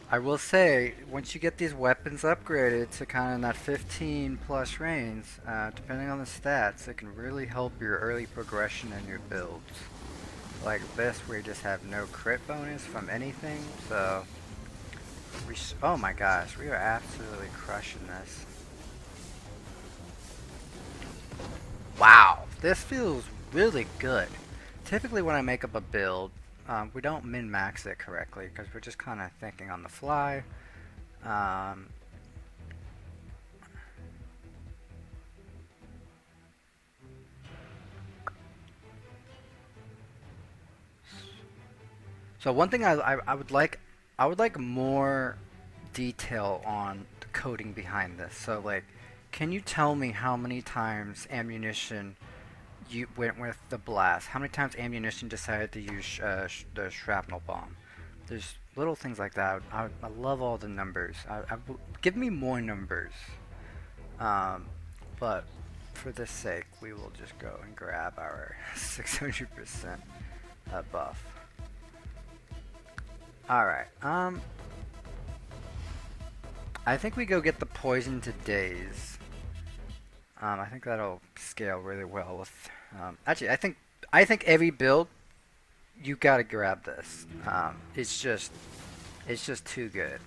I will say, once you get these weapons upgraded to kind of that 15 plus range, depending on the stats, it can really help your early progression in your builds. Like this, where you just have no crit bonus from anything, so oh my gosh, we are absolutely crushing this. Wow, this feels really good. Typically when I make up a build, we don't min-max it correctly because we're just kind of thinking on the fly. Um, so one thing I would like more detail on the coding behind this. So like, can you tell me how many times ammunition you went with the blast? How many times ammunition decided to use the shrapnel bomb? There's little things like that. I love all the numbers. Give me more numbers. Um, but for this sake, we will just go and grab our 600% buff. Alright, I think we go get the poison to daze. I think that'll scale really well with. Actually, I think every build you gotta grab this. It's just too good.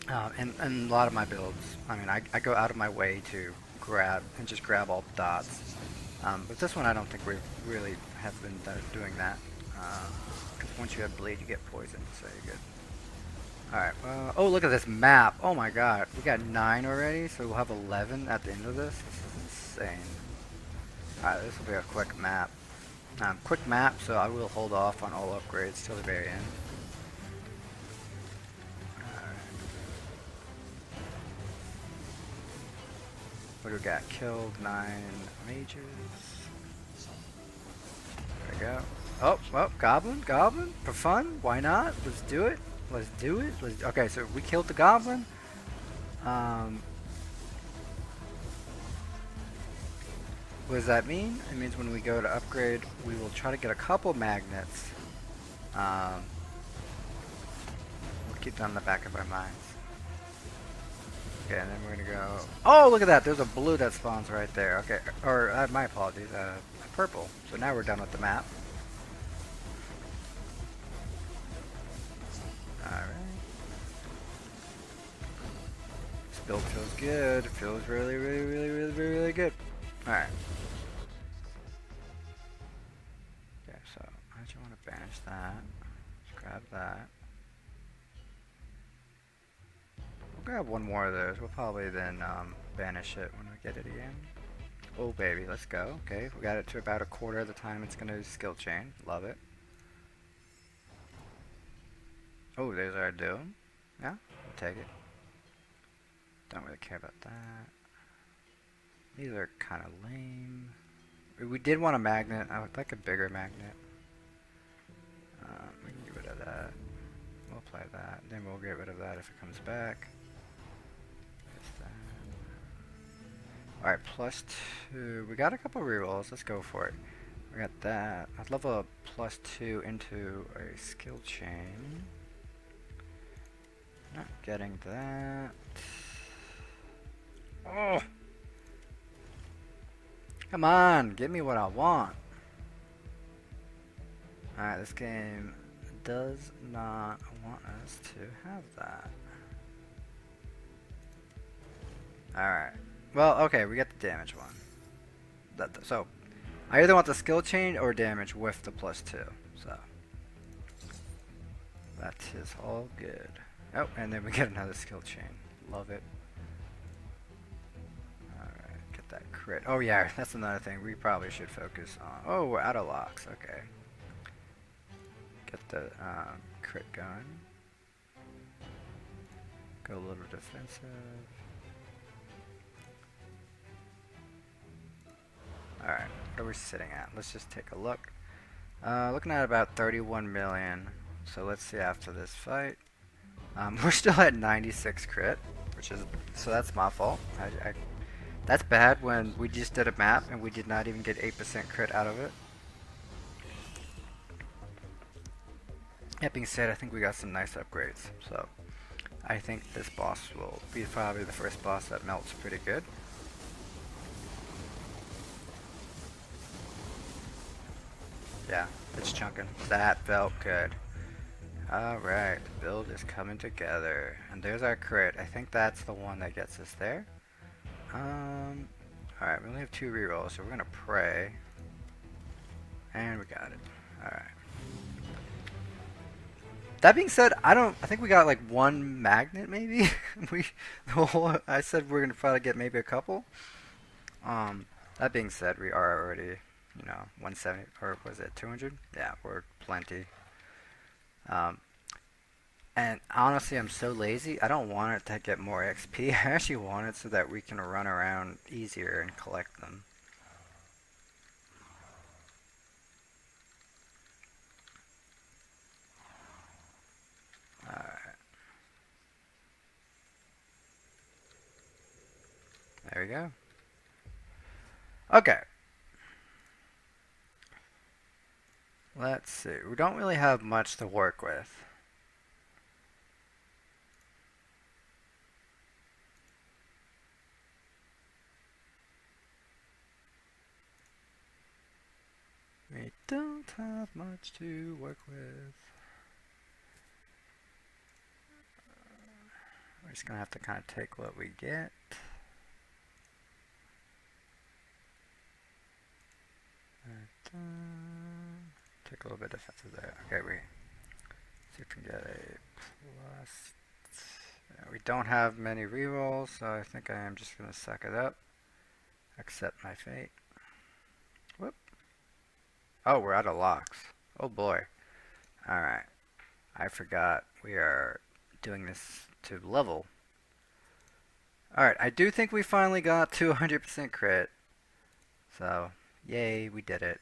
And a lot of my builds, I mean, I go out of my way to grab and just grab all the dots. But this one, I don't think we really have been doing that. Because once you have bleed, you get poisoned, so you're good. Alright, well, oh, look at this map. Oh my god, we got 9 already, so we'll have 11 at the end of this. This is insane. Alright, this will be a quick map. Quick map, so I will hold off on all upgrades till the very end. What do we got? Killed 9 mages. There we go. Oh, well, goblin, goblin, for fun, why not? Let's do it. Let's do it. Okay, so we killed the goblin. Um, what does that mean? It means when we go to upgrade, we will try to get a couple magnets. Um, we'll keep them in the back of our minds. Okay, and then we're gonna go. Oh, look at that! There's a blue that spawns right there. Okay, or my apologies, purple. So now we're done with the map. Alright. This build feels good. It feels really good. Alright. Okay, so I actually want to banish that. Let's grab that. We'll grab one more of those. We'll probably then banish it when we get it again. Oh baby, let's go. Okay, we got it to about a quarter of the time it's gonna skill chain. Love it. Oh, there's our doom. Yeah, we'll take it. Don't really care about that. These are kind of lame. We did want a magnet. I would like a bigger magnet. We can get rid of that. We'll apply that. Then we'll get rid of that if it comes back. Alright, +2. We got a couple rerolls. Let's go for it. We got that. I'd love a +2 into a skill chain. Not getting that. Oh! Come on, give me what I want. Alright, this game does not want us to have that. Alright. Well, okay, we get the damage one. So, I either want the skill chain or damage with the +2. So, that is all good. Oh, and then we get another skill chain. Love it. Alright, get that crit. Oh yeah, that's another thing we probably should focus on. Oh, we're out of locks. Okay. Get the crit going. Go a little defensive. Alright, what are we sitting at? Let's just take a look. Looking at about 31 million. So let's see after this fight. We're still at 96 crit, which is, so that's my fault. That's bad when we just did a map and we did not even get 8% crit out of it. That being said, I think we got some nice upgrades. So I think this boss will be probably the first boss that melts pretty good. Yeah, it's chunking. That felt good. Alright, the build is coming together. And there's our crit. I think that's the one that gets us there. Alright, we only have 2 rerolls, so we're gonna pray. And we got it. Alright. That being said, I think we got like 1 magnet maybe? I said we're gonna probably get maybe a couple. That being said, we are already, 170, or was it 200? Yeah, we're plenty. Um, and honestly, I'm so lazy. I don't want it to get more XP. I actually want it so that we can run around easier and collect them. Alright. There we go. Okay. Let's see. We don't really have much to work with. We don't have much to work with. We're just gonna have to kind of take what we get. Take a little bit of defensive there. Okay, see if we can get a plus. We don't have many rerolls, so I think I am just gonna suck it up. Accept my fate. Whoop. Oh, we're out of locks. Oh boy. Alright. I forgot we are doing this to level. Alright, I do think we finally got to 100% crit. So, yay, we did it.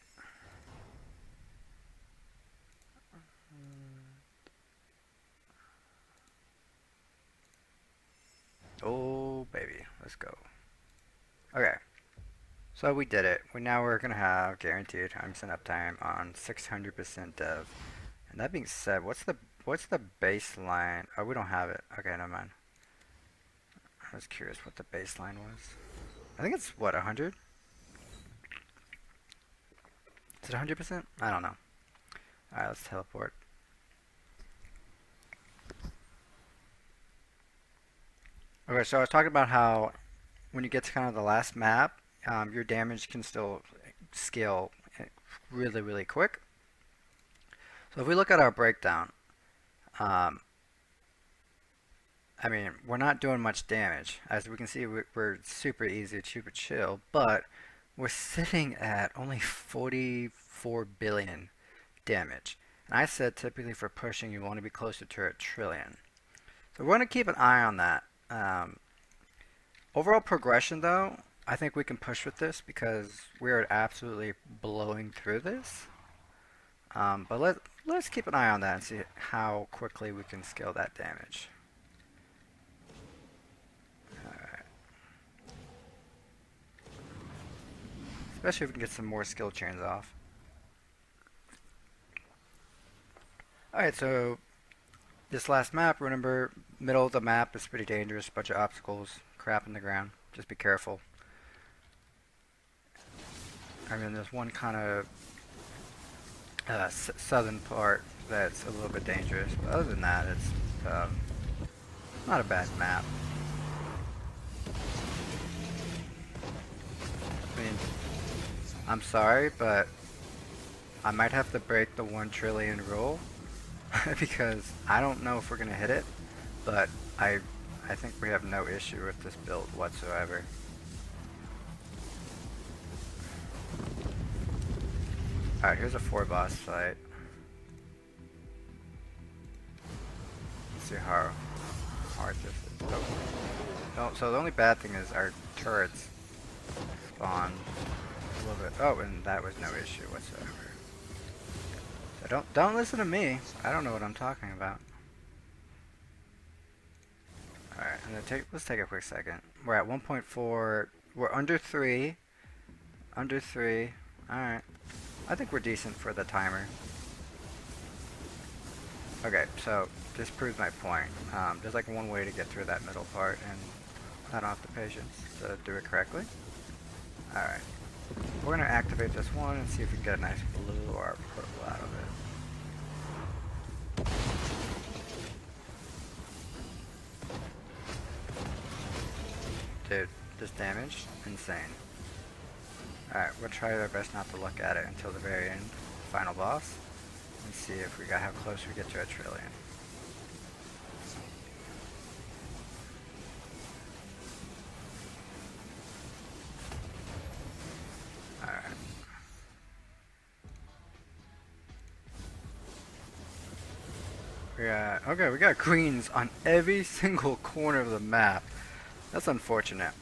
Oh, baby. Let's go. Okay. So we did it. We're going to have guaranteed 100% uptime on 600% dev. And that being said, what's the baseline? Oh, we don't have it. Okay, never mind. I was curious what the baseline was. I think it's, what, 100? Is it 100%? I don't know. Alright, let's teleport. Okay, so I was talking about how when you get to kind of the last map, your damage can still scale really, really quick. So if we look at our breakdown, I mean, we're not doing much damage. As we can see, we're super easy, super chill, but we're sitting at only 44 billion damage. And I said typically for pushing, you want to be closer to a trillion. So we're going to keep an eye on that. Overall progression, though, I think we can push with this because we're absolutely blowing through this. But let's keep an eye on that and see how quickly we can scale that damage. Alright. Especially if we can get some more skill chains off. Alright, so this last map, remember, middle of the map is pretty dangerous. Bunch of obstacles, crap in the ground. Just be careful. I mean, there's one kind of southern part that's a little bit dangerous, but other than that, it's not a bad map. I mean, I'm sorry, but I might have to break the 1 trillion rule because I don't know if we're gonna hit it, but I think we have no issue with this build whatsoever. Alright, here's a 4 boss fight. Let's see how hard this is. Oh. No, so the only bad thing is our turrets spawn a little bit. Oh, and that was no issue whatsoever. So don't listen to me. I don't know what I'm talking about. Alright, let's take a quick second. We're at 1.4. We're under 3. Under 3. Alright. I think we're decent for the timer. Okay, so this proves my point. There's like one way to get through that middle part, and I don't have the patience to do it correctly. Alright. We're gonna activate this one and see if we can get a nice blue or purple out of it. Dude, this damage, insane. Alright, we'll try our best not to look at it until the very end, final boss, and see if we got how close we get to a trillion. Alright. We got greens on every single corner of the map. That's unfortunate.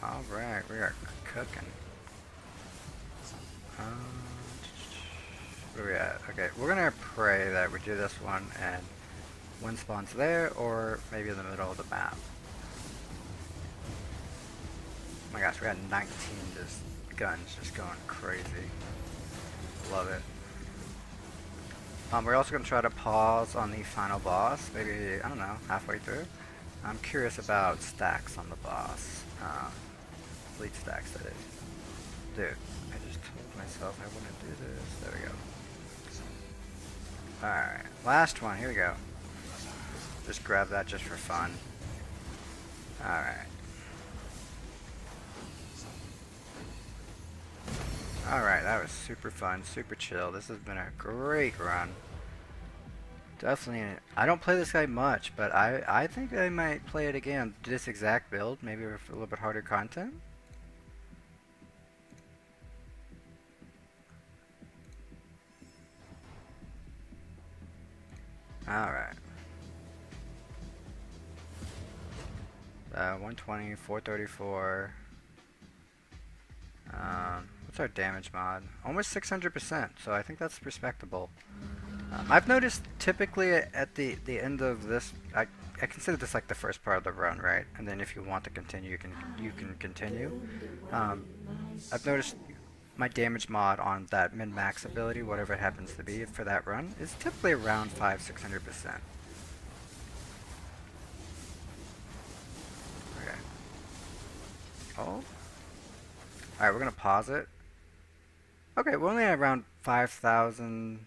Alright, we are cooking. Where we at? Okay, we're gonna pray that we do this one and one spawns there or maybe in the middle of the map. Oh my gosh, we had 19 just guns just going crazy. Love it. We're also going to try to pause on the final boss, maybe, I don't know, halfway through. I'm curious about stacks on the boss. Lead stacks, that is. Dude, I just told myself I wouldn't do this. There we go. Alright, last one, here we go. Just grab that just for fun. Alright. Alright, that was super fun, super chill. This has been a great run. Definitely, I don't play this guy much, but I think I might play it again. This exact build, maybe with a little bit harder content. Alright. 120, 434. What's our damage mod? Almost 600%, so I think that's respectable. I've noticed typically at the end of this, I consider this like the first part of the run, right? And then if you want to continue, you can continue. I've noticed my damage mod on that min-max ability, whatever it happens to be for that run, is typically around 500-600%. Okay. Oh. Alright, we're gonna pause it. Okay, we're only at around 5,000.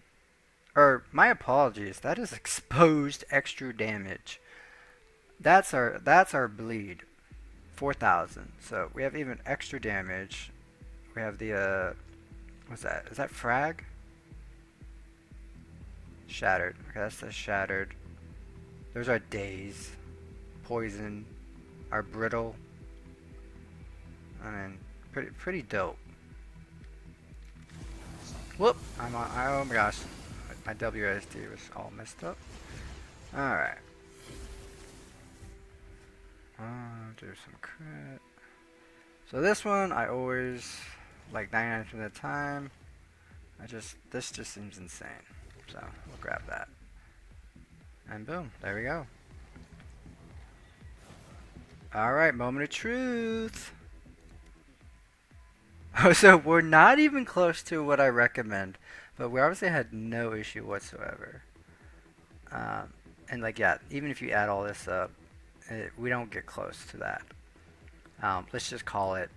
Or, my apologies, that is exposed extra damage. That's our bleed. 4,000. So we have even extra damage. We have the what's that? Is that frag? Shattered. Okay, that's the shattered. Those are daze. Poison. Our brittle. I mean, pretty dope. Whoop! I'm on. Oh my gosh, my WSD was all messed up. All right. Do some crit. So this one, I always like 99% of the time. This just seems insane. So we'll grab that, and boom, there we go. All right, moment of truth. So we're not even close to what I recommend, but we obviously had no issue whatsoever. And like, yeah, even if you add all this up, we don't get close to that. Let's just call it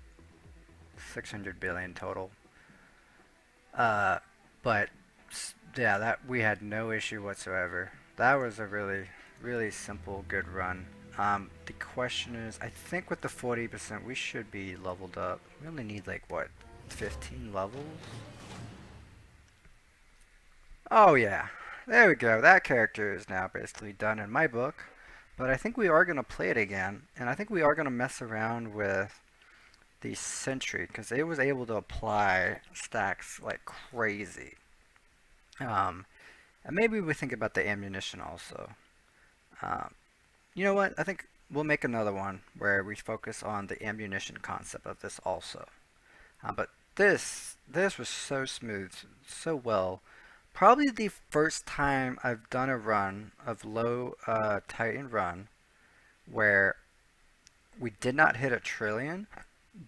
600 billion total. But yeah, that we had no issue whatsoever. That was a really simple, good run. The question is, I think with the 40%, we should be leveled up. We only need like, what, 15 levels? Oh yeah, there we go. That character is now basically done in my book. But I think we are going to play it again, and I think we are going to mess around with the Sentry, because it was able to apply stacks like crazy. And maybe we think about the ammunition also. You know what? I think we'll make another one where we focus on the ammunition concept of this also. But this was so smooth, so well. Probably the first time I've done a run of low Titan run where We did not hit a trillion,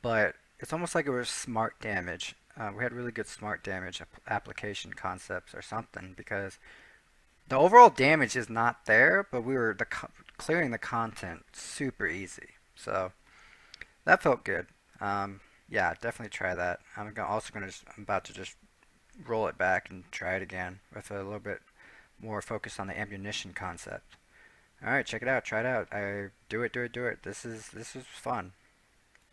but it's almost like it was smart damage. We had really good smart damage application concepts or something because the overall damage is not there, but we were clearing the content super easy. So that felt good. Yeah, definitely try that. I'm about to just roll it back and try it again with a little bit more focus on the ammunition concept. All right, check it out. Try it out. I do it. This is fun.